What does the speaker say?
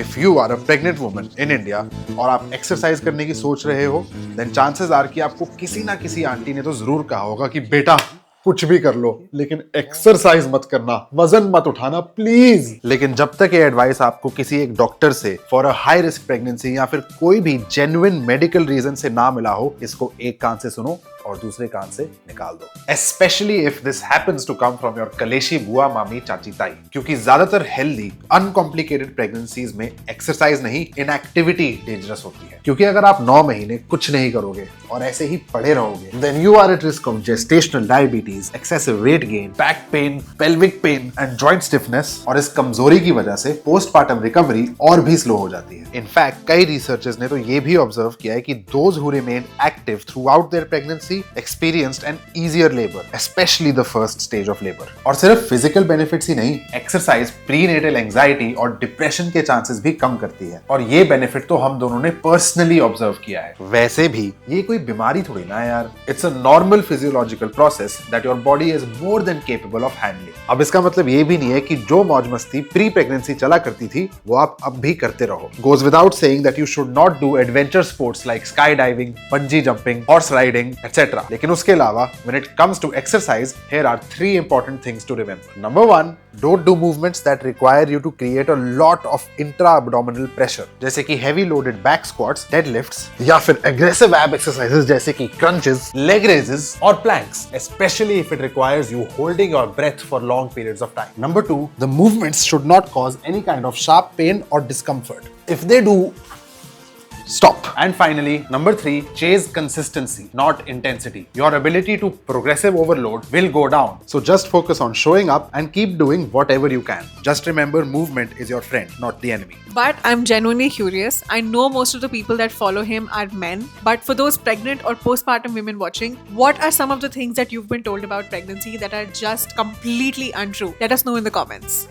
If you are a pregnant woman in India और आप exercise करने की सोच रहे हो, then chances are कि आपको किसी ना किसी आंटी ने तो जरूर कहा होगा कि बेटा कुछ भी कर लो लेकिन एक्सरसाइज मत करना, वजन मत उठाना प्लीज। लेकिन जब तक ये एडवाइस आपको किसी एक डॉक्टर से for a high risk pregnancy या फिर कोई भी जेन्युइन मेडिकल रीजन से ना मिला हो, इसको एक कान से सुनो और दूसरे कान से निकाल दो। Specially if this happens to come from your कलेशी बुआ मामी चाची ताई, क्योंकि ज्यादातर हेल्दी अनकॉम्प्लिकेटेड प्रेगनेंसीज में एक्सरसाइज नहीं इनएक्टिविटी डेंजरस होती है। क्योंकि अगर आप 9 महीने कुछ नहीं करोगे और ऐसे ही पड़े रहोगे, then you are at risk of gestational diabetes, excessive weight gain, back pain, pelvic pain and joint stiffness. और इस कमजोरी की वजह से पोस्टपार्टम रिकवरी और भी स्लो हो जाती है। इनफैक्ट कई रिसर्चर्स ने तो ये भी ऑब्जर्व किया है कि those who remain active through out there pregnancy experienced an easier labor, especially the first stage of labor. और सिर्फ फिजिकल बेनिफिट्स ही नहीं, एक्सरसाइज प्रीनेटल एंजाइटी और डिप्रेशन के चांसेस भी कम करती है। और ये बेनिफिट तो हम दोनों ने पर्सनली ऑब्जर्व किया है। वैसे भी ये कोई बीमारी थोड़ी ना है यार, it's a normal physiological process that your body is more than capable of handling. अब इसका मतलब ये भी नहीं है कि जो मौज मस्ती प्री प्रेगनेंसी चला करती थी वो आप अब भी करते रहो। Goes without saying that you should not do adventure sports like skydiving, bungee jumping, horse riding, etc. लेकिन उसके अलावा when it comes to exercise, here are 3 important things to remember. Number 1, don't do movements that require you to create a lot of intra-abdominal pressure, जैसे कि heavy loaded back squats, deadlifts, या फिर aggressive ab exercises जैसे कि crunches, leg raises और planks, especially if it requires you holding your breath for long periods of time. Number 2, the movements should not cause any kind of sharp pain or discomfort. If they do, stop. And finally, number 3, chase consistency, not intensity. Your ability to progressive overload will go down. So just focus on showing up and keep doing whatever you can. Just remember, movement is your friend, not the enemy. But I'm genuinely curious. I know most of the people that follow him are men. But for those pregnant or postpartum women watching, what are some of the things that you've been told about pregnancy that are just completely untrue? Let us know in the comments.